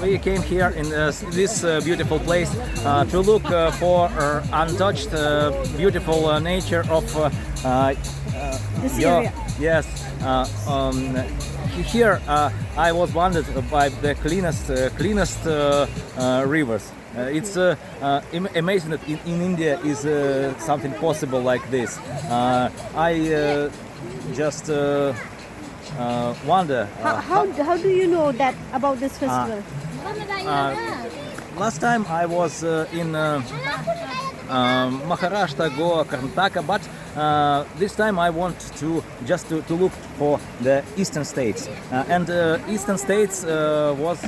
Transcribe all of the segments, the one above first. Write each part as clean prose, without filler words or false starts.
we came here in this beautiful place to look for untouched, beautiful nature of This area. Yes. Here I was wondered by the cleanest rivers. It's amazing that in India is something possible like this. I just wonder. How do you know that about this festival? Last time I was in Maharashtra, Goa, Karnataka, but this time I want to just to look for the eastern states, and eastern states was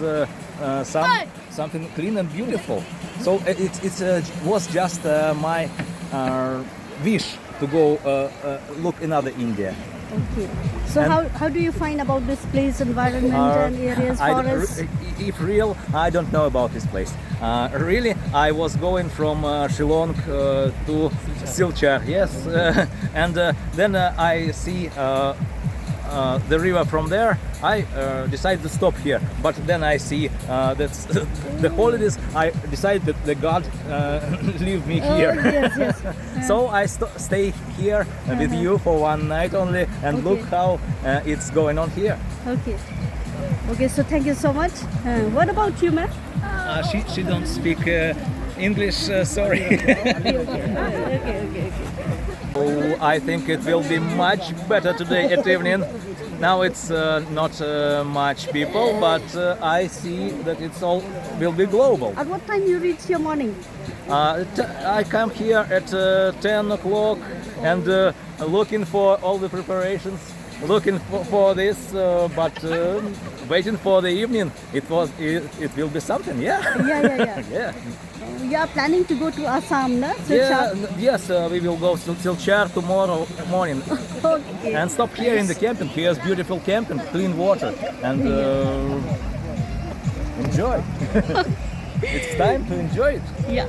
something clean and beautiful. So it was just my wish to go look another India. Okay. So how do you find about this place, environment and areas, forests? If real, I don't know about this place. Really, I was going from Shillong to Silchar, yes, and then I see the river from there. I decided to stop here, but then I see that the holidays. I decided that the God leave me here. Yes. So I stay here with you for one night only, and look how it's going on here. Okay, so thank you so much. What about you, ma'am? She don't speak English, sorry. Okay. Oh, I think it will be much better today at evening. Now it's not much people, but I see that it's all will be global. At what time you reach your morning? I come here at 10 o'clock and looking for all the preparations, looking for this, but waiting for the evening. It will be something, yeah. Yeah. You are planning to go to Assam, no? Yes, we will go to Silchar tomorrow morning. Okay. And stop here in the camping. Here's beautiful camping, clean water, and enjoy. It's time to enjoy it. Yeah.